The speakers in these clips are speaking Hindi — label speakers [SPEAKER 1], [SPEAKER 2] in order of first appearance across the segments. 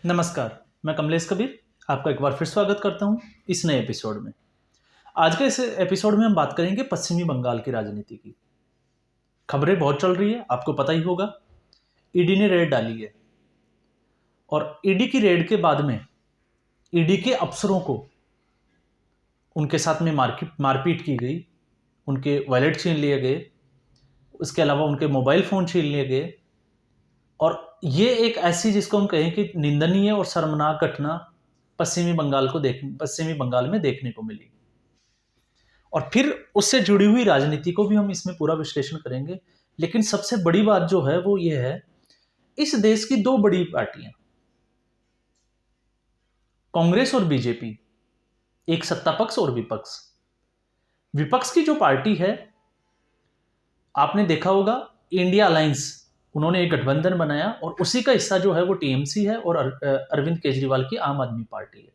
[SPEAKER 1] नमस्कार, मैं कमलेश कबीर आपका एक बार फिर स्वागत करता हूं इस नए एपिसोड में। आज के इस एपिसोड में हम बात करेंगे पश्चिमी बंगाल की राजनीति की। खबरें बहुत चल रही है, आपको पता ही होगा। ईडी ने रेड डाली है और ईडी की रेड के बाद में ईडी के अफसरों को उनके साथ में मारपीट की गई, उनके वॉलेट छीन लिए गए, उसके अलावा उनके मोबाइल फ़ोन छीन लिए गए। और ये एक ऐसी जिसको हम कहें कि निंदनीय और शर्मनाक घटना पश्चिमी बंगाल में देखने को मिली। और फिर उससे जुड़ी हुई राजनीति को भी हम इसमें पूरा विश्लेषण करेंगे। लेकिन सबसे बड़ी बात जो है वो ये है, इस देश की दो बड़ी पार्टियां कांग्रेस और बीजेपी, एक सत्ता पक्ष और विपक्ष। विपक्ष की जो पार्टी है, आपने देखा होगा इंडिया अलायंस, उन्होंने एक गठबंधन बनाया और उसी का हिस्सा जो है वो टीएमसी है और अरविंद केजरीवाल की आम आदमी पार्टी है।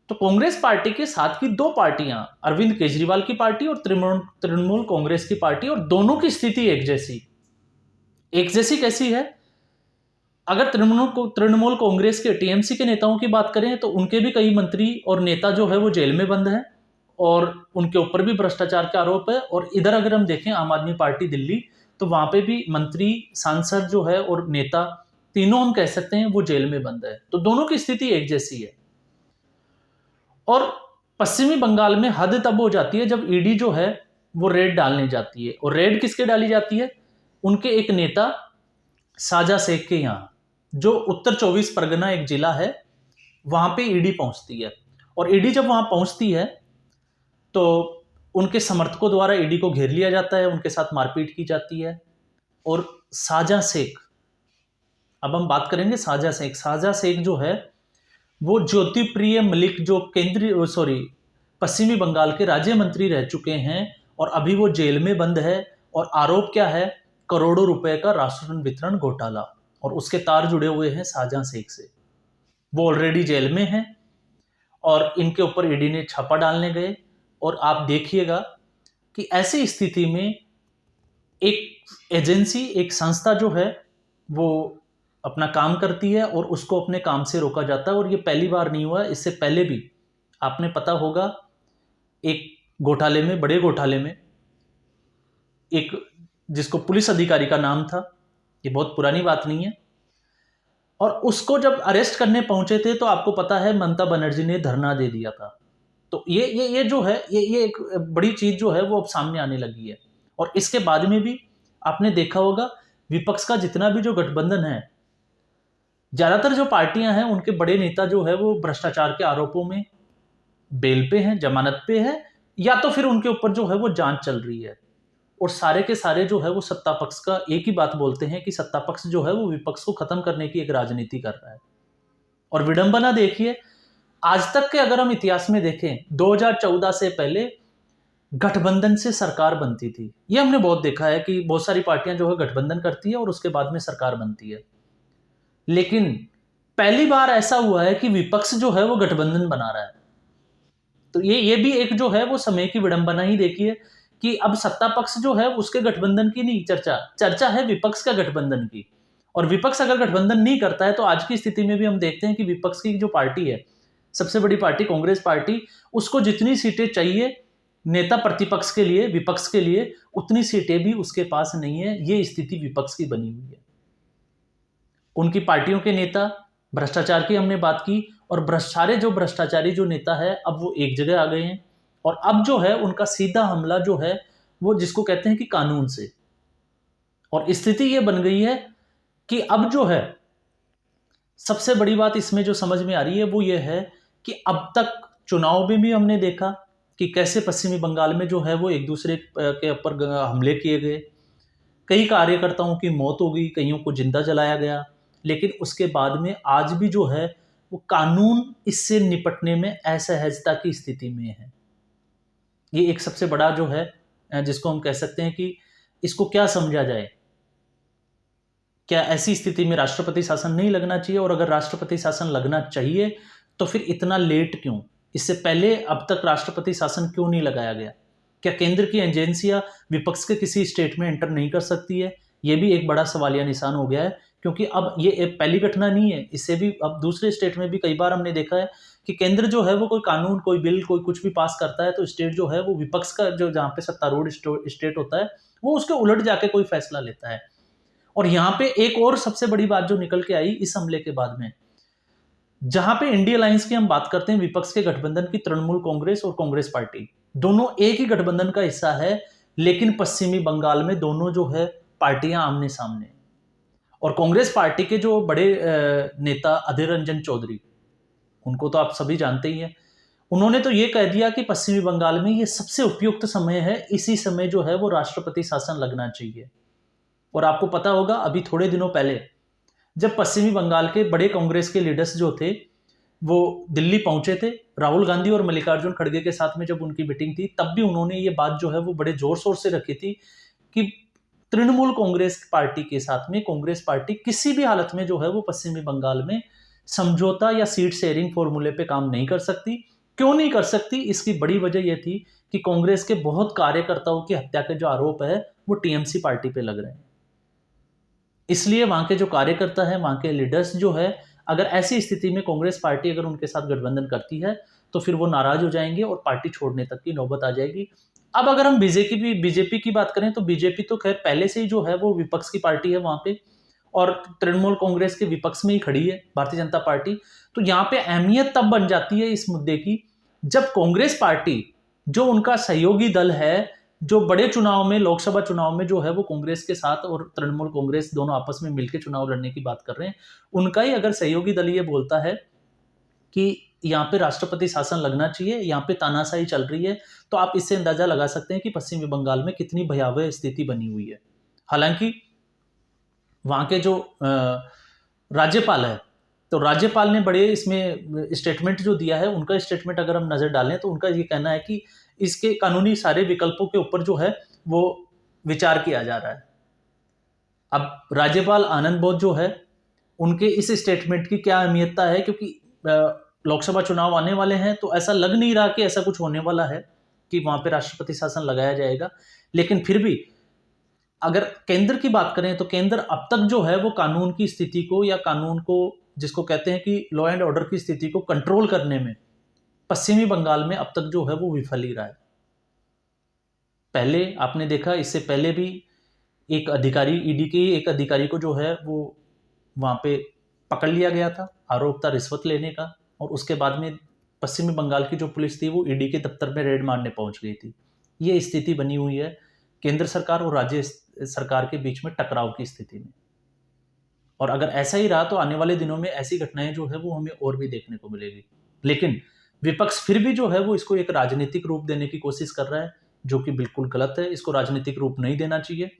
[SPEAKER 1] तो कांग्रेस पार्टी के साथ की दो पार्टियां, अरविंद केजरीवाल की पार्टी और तृणमूल कांग्रेस की पार्टी, और दोनों की स्थिति एक जैसी कैसी है? अगर तृणमूल कांग्रेस के टीएमसी के नेताओं की बात करें तो उनके भी कई मंत्री और नेता जो है वो जेल में बंद हैं और उनके ऊपर भी भ्रष्टाचार के आरोप है। और इधर अगर हम देखें आम आदमी पार्टी दिल्ली, तो वहां पे भी मंत्री, सांसद जो है और नेता, तीनों हम कह सकते हैं वो जेल में बंद है। तो दोनों की स्थिति एक जैसी है। और पश्चिमी बंगाल में हद तब हो जाती है जब ईडी जो है वो रेड डालने जाती है। और रेड किसके डाली जाती है? उनके एक नेता साजा शेख के यहाँ, जो उत्तर 24 परगना एक जिला है, वहां पे ईडी पहुंचती है। और ईडी जब वहां पहुंचती है तो उनके समर्थकों द्वारा ईडी को घेर लिया जाता है, उनके साथ मारपीट की जाती है। और साजा शेख, अब हम बात करेंगे साजा शेख जो है वो ज्योतिप्रिय मलिक, जो पश्चिमी बंगाल के राज्य मंत्री रह चुके हैं और अभी वो जेल में बंद है। और आरोप क्या है? करोड़ों रुपए का राशन वितरण घोटाला, और उसके तार जुड़े हुए हैं साजा शेख से। वो ऑलरेडी जेल में हैं और इनके ऊपर ईडी ने छापा डालने गए। और आप देखिएगा कि ऐसी स्थिति में एक एजेंसी, एक संस्था जो है वो अपना काम करती है और उसको अपने काम से रोका जाता है। और ये पहली बार नहीं हुआ, इससे पहले भी आपने पता होगा एक घोटाले में, बड़े घोटाले में, एक जिसको पुलिस अधिकारी का नाम था, ये बहुत पुरानी बात नहीं है, और उसको जब अरेस्ट करने पहुंचे थे तो आपको पता है ममता बनर्जी ने धरना दे दिया था। तो ये जो है ये एक बड़ी चीज जो है वो अब सामने आने लगी है। और इसके बाद में भी आपने देखा होगा विपक्ष का जितना भी जो गठबंधन है, ज्यादातर जो पार्टियां हैं उनके बड़े नेता जो है वो भ्रष्टाचार के आरोपों में बेल पे हैं, जमानत पे है, या तो फिर उनके ऊपर जो है वो जांच चल रही है। और सारे के सारे जो है वो सत्ता पक्ष का एक ही बात बोलते हैं कि सत्ता पक्ष जो है वो विपक्ष को खत्म करने की एक राजनीति कर रहा है। और विडंबना देखिए, आज तक के अगर हम इतिहास में देखें, 2014 से पहले गठबंधन से सरकार बनती थी। ये हमने बहुत देखा है कि बहुत सारी पार्टियां जो है गठबंधन करती है और उसके बाद में सरकार बनती है। लेकिन पहली बार ऐसा हुआ है कि विपक्ष जो है वो गठबंधन बना रहा है। तो ये भी एक जो है वो समय की विडंबना ही देखिए कि अब सत्ता पक्ष जो है उसके गठबंधन की नहीं चर्चा है विपक्ष का गठबंधन की। और विपक्ष अगर गठबंधन नहीं करता है तो आज की स्थिति में भी हम देखते हैं कि विपक्ष की जो पार्टी है, सबसे बड़ी पार्टी कांग्रेस पार्टी, उसको जितनी सीटें चाहिए नेता प्रतिपक्ष के लिए, विपक्ष के लिए, उतनी सीटें भी उसके पास नहीं है। ये स्थिति विपक्ष की बनी हुई है। उनकी पार्टियों के नेता, भ्रष्टाचार की हमने बात की, और भ्रष्टाचारी जो नेता है अब वो एक जगह आ गए हैं। और अब जो है उनका सीधा हमला जो है वो जिसको कहते हैं कि कानून से। और स्थिति ये बन गई है कि अब जो है सबसे बड़ी बात इसमें जो समझ में आ रही है वो ये है कि अब तक चुनाव में भी हमने देखा कि कैसे पश्चिमी बंगाल में जो है वो एक दूसरे के ऊपर हमले किए गए, कई कार्यकर्ताओं की मौत हो गई, कईयों को जिंदा जलाया गया। लेकिन उसके बाद में आज भी जो है वो कानून इससे निपटने में असहजता की स्थिति में है। ये एक सबसे बड़ा जो है जिसको हम कह सकते हैं कि इसको क्या समझा जाए। क्या ऐसी स्थिति में राष्ट्रपति शासन नहीं लगना चाहिए? और अगर राष्ट्रपति शासन लगना चाहिए तो फिर इतना लेट क्यों? इससे पहले अब तक राष्ट्रपति शासन क्यों नहीं लगाया गया? क्या केंद्र की एजेंसियां विपक्ष के किसी स्टेट में एंटर नहीं कर सकती है? ये भी एक बड़ा सवालिया निशान हो गया है क्योंकि अब ये एक पहली घटना नहीं है, इससे भी अब दूसरे स्टेट में भी कई बार हमने देखा है कि केंद्र जो है वो कोई कानून, कोई बिल, कोई कुछ भी पास करता है तो स्टेट जो है वो विपक्ष का, जो जहाँ पे सत्तारूढ़ स्टेट होता है, वो उसके उलट जाके कोई फैसला लेता है। और यहाँ पे एक और सबसे बड़ी बात जो निकल के आई इस हमले के बाद में, जहां पे इंडिया अलायंस की हम बात करते हैं, विपक्ष के गठबंधन की तृणमूल कांग्रेस और कांग्रेस पार्टी दोनों एक ही गठबंधन का हिस्सा है, लेकिन पश्चिमी बंगाल में दोनों जो है पार्टियां आमने सामने। और कांग्रेस पार्टी के जो बड़े नेता अधीर रंजन चौधरी, उनको तो आप सभी जानते ही हैं, उन्होंने तो ये कह दिया कि पश्चिमी बंगाल में ये सबसे उपयुक्त समय है, इसी समय जो है वो राष्ट्रपति शासन लगना चाहिए। और आपको पता होगा अभी थोड़े दिनों पहले जब पश्चिमी बंगाल के बड़े कांग्रेस के लीडर्स जो थे वो दिल्ली पहुंचे थे, राहुल गांधी और मल्लिकार्जुन खड़गे के साथ में जब उनकी मीटिंग थी, तब भी उन्होंने ये बात जो है वो बड़े जोर शोर से रखी थी कि तृणमूल कांग्रेस पार्टी के साथ में कांग्रेस पार्टी किसी भी हालत में जो है वो पश्चिमी बंगाल में समझौता या सीट शेयरिंग फॉर्मूले पे काम नहीं कर सकती। क्यों नहीं कर सकती? इसकी बड़ी वजह यह थी कि कांग्रेस के बहुत कार्यकर्ताओं की हत्या के जो आरोप है वो टीएमसी पार्टी पे लग रहे हैं। इसलिए वहां के जो कार्यकर्ता है, वहां के लीडर्स जो है, अगर ऐसी स्थिति में कांग्रेस पार्टी अगर उनके साथ गठबंधन करती है तो फिर वो नाराज हो जाएंगे और पार्टी छोड़ने तक की नौबत आ जाएगी। अब अगर हम बीजेपी की बात करें तो बीजेपी तो खैर पहले से ही जो है वो विपक्ष की पार्टी है वहां पे, और तृणमूल कांग्रेस के विपक्ष में ही खड़ी है भारतीय जनता पार्टी। तो यहाँ पे अहमियत तब बन जाती है इस मुद्दे की जब कांग्रेस पार्टी, जो उनका सहयोगी दल है, जो बड़े चुनाव में, लोकसभा चुनाव में जो है वो कांग्रेस के साथ और तृणमूल कांग्रेस दोनों आपस में मिलकर चुनाव लड़ने की बात कर रहे हैं, उनका ही अगर सहयोगी दल ये बोलता है कि यहाँ पे राष्ट्रपति शासन लगना चाहिए, यहाँ पे तानाशाही चल रही है, तो आप इससे अंदाजा लगा सकते हैं कि पश्चिमी बंगाल में कितनी भयावह स्थिति बनी हुई है। हालांकि वहां के जो राज्यपाल है, तो राज्यपाल ने बड़े इसमें स्टेटमेंट जो दिया है, उनका स्टेटमेंट अगर हम नजर डालें तो उनका ये कहना है कि इसके कानूनी सारे विकल्पों के ऊपर जो है वो विचार किया जा रहा है। अब राज्यपाल आनंद बोस जो है, उनके इस स्टेटमेंट की क्या अहमियतता है, क्योंकि लोकसभा चुनाव आने वाले हैं तो ऐसा लग नहीं रहा कि ऐसा कुछ होने वाला है कि वहां पे राष्ट्रपति शासन लगाया जाएगा। लेकिन फिर भी अगर केंद्र की बात करें तो केंद्र अब तक जो है वो कानून की स्थिति को, या कानून को, जिसको कहते हैं कि लॉ एंड ऑर्डर की स्थिति को कंट्रोल करने में पश्चिमी बंगाल में अब तक जो है वो विफल ही रहा है। पहले आपने देखा, इससे पहले भी एक अधिकारी, ईडी के एक अधिकारी को जो है वो वहां पे पकड़ लिया गया था, आरोप था रिश्वत लेने का, और उसके बाद में पश्चिमी बंगाल की जो पुलिस थी वो ईडी के दफ्तर में रेड मारने पहुंच गई थी। ये स्थिति बनी हुई है केंद्र सरकार और राज्य सरकार के बीच में टकराव की स्थिति में। और अगर ऐसा ही रहा तो आने वाले दिनों में ऐसी घटनाएं जो है वो हमें और भी देखने को मिलेगी। लेकिन विपक्ष फिर भी जो है वो इसको एक राजनीतिक रूप देने की कोशिश कर रहा है, जो कि बिल्कुल गलत है। इसको राजनीतिक रूप नहीं देना चाहिए।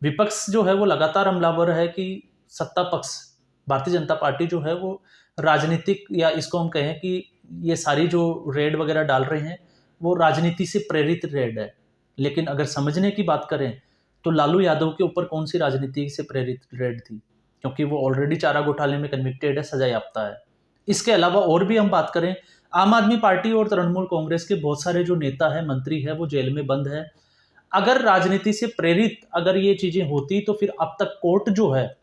[SPEAKER 1] विपक्ष जो है वो लगातार हमलावर है कि सत्ता पक्ष भारतीय जनता पार्टी जो है वो राजनीतिक, या इसको हम कहें कि ये सारी जो रेड वगैरह डाल रहे हैं वो राजनीति से प्रेरित रेड है। लेकिन अगर समझने की बात करें तो लालू यादव के ऊपर कौन सी राजनीति से प्रेरित रेड थी, क्योंकि वो ऑलरेडी चारा घोटाले में कन्विक्टेड है, सजा याफ्ता है। इसके अलावा और भी हम बात करें, आम आदमी पार्टी और तृणमूल कांग्रेस के बहुत सारे जो नेता है, मंत्री है, वो जेल में बंद है। अगर राजनीति से प्रेरित अगर ये चीजें होती तो फिर अब तक कोर्ट जो है,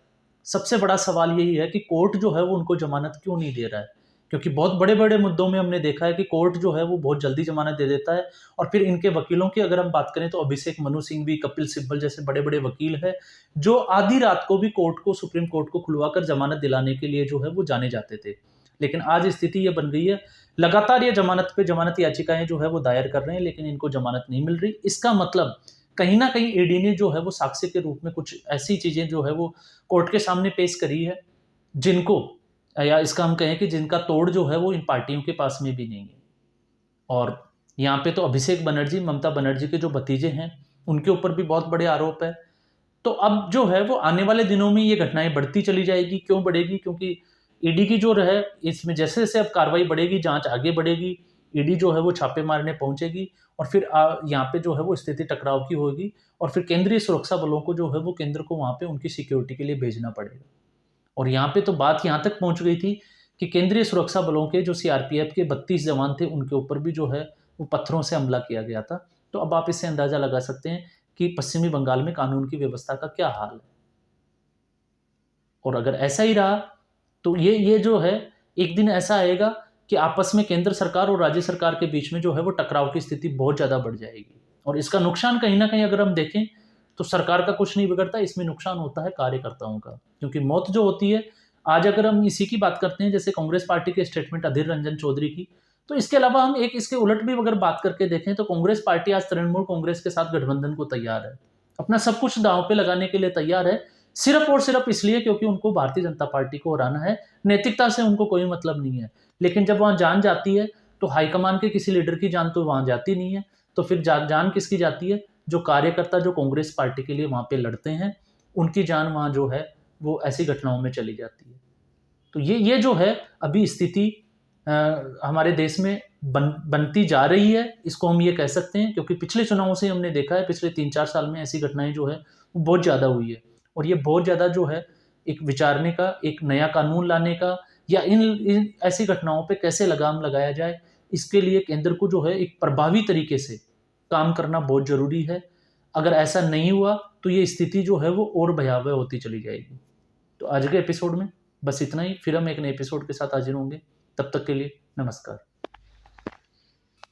[SPEAKER 1] सबसे बड़ा सवाल यही है कि कोर्ट जो है वो उनको जमानत क्यों नहीं दे रहा है। क्योंकि बहुत बड़े बड़े मुद्दों में हमने देखा है कि कोर्ट जो है वो बहुत जल्दी जमानत दे देता है। और फिर इनके वकीलों की अगर हम बात करें तो अभिषेक मनु सिंघवी, कपिल सिब्बल जैसे बड़े बड़े वकील है जो आधी रात को भी कोर्ट को, सुप्रीम कोर्ट को खुलवाकर जमानत दिलाने के लिए जो है वो जाने जाते थे। लेकिन आज स्थिति ये बन गई है, लगातार ये जमानत पे जमानत याचिकाएं जो है वो दायर कर रहे हैं, लेकिन इनको जमानत नहीं मिल रही। इसका मतलब कहीं ना कहीं ईडी ने जो है वो साक्ष्य के रूप में कुछ ऐसी चीजें जो है वो कोर्ट के सामने पेश करी है जिनको, या इसका हम कहें कि जिनका तोड़ जो है वो इन पार्टियों के पास में भी नहीं है। और यहाँ पे तो अभिषेक बनर्जी, ममता बनर्जी के जो भतीजे हैं, उनके ऊपर भी बहुत बड़े आरोप है। तो अब जो है वो आने वाले दिनों में ये घटनाएं बढ़ती चली जाएगी। क्यों बढ़ेगी? क्योंकि ईडी की जो रहे, इसमें जैसे जैसे अब कार्रवाई बढ़ेगी, जांच आगे बढ़ेगी, ईडी जो है वो छापे मारने पहुंचेगी, और फिर यहाँ पे जो है वो स्थिति टकराव की होगी, और फिर केंद्रीय सुरक्षा बलों को जो है वो केंद्र को वहां पे उनकी सिक्योरिटी के लिए भेजना पड़ेगा। और यहाँ पे तो बात यहाँ तक पहुंच गई थी कि केंद्रीय सुरक्षा बलों के जो सीआरपीएफ के 32 जवान थे, उनके ऊपर भी जो है वो पत्थरों से हमला किया गया था। तो अब आप इससे अंदाजा लगा सकते हैं कि पश्चिमी बंगाल में कानून की व्यवस्था का क्या हाल है। और अगर ऐसा ही रहा तो ये जो है, एक दिन ऐसा आएगा कि आपस में केंद्र सरकार और राज्य सरकार के बीच में जो है वो टकराव की स्थिति बहुत ज़्यादा बढ़ जाएगी। और इसका नुकसान कहीं ना कहीं अगर हम देखें तो सरकार का कुछ नहीं बिगड़ता, इसमें नुकसान होता है कार्यकर्ताओं का। क्योंकि मौत जो होती है, आज अगर हम इसी की बात करते हैं, जैसे कांग्रेस पार्टी के स्टेटमेंट अधीर रंजन चौधरी की, तो इसके अलावा हम एक इसके उलट भी अगर बात करके देखें तो कांग्रेस पार्टी आज तृणमूल कांग्रेस के साथ गठबंधन को तैयार है, अपना सब कुछ दांव पे लगाने के लिए तैयार है, सिर्फ और सिर्फ इसलिए क्योंकि उनको भारतीय जनता पार्टी को हराना है। नैतिकता से उनको कोई मतलब नहीं है। लेकिन जब वहां जान जाती है तो हाईकमान के किसी लीडर की जान तो वहां जाती नहीं है, तो फिर जान किसकी जाती है? जो कार्यकर्ता जो कांग्रेस पार्टी के लिए वहां पे लड़ते हैं, उनकी जान वहां जो है वो ऐसी घटनाओं में चली जाती है। तो ये जो है अभी स्थिति हमारे देश में बनती जा रही है, इसको हम ये कह सकते हैं। क्योंकि पिछले चुनावों से हमने देखा है, पिछले 3-4 साल में ऐसी घटनाएं जो है वो बहुत ज़्यादा हुई है। और ये बहुत ज़्यादा जो है एक विचारने का, एक नया कानून लाने का, या इन ऐसी घटनाओं पे कैसे लगाम लगाया जाए, इसके लिए केंद्र को जो है एक प्रभावी तरीके से काम करना बहुत ज़रूरी है। अगर ऐसा नहीं हुआ तो ये स्थिति जो है वो और भयावह होती चली जाएगी। तो आज के एपिसोड में बस इतना ही, फिर हम एक नए एपिसोड के साथ हाजिर होंगे। तब तक के लिए नमस्कार।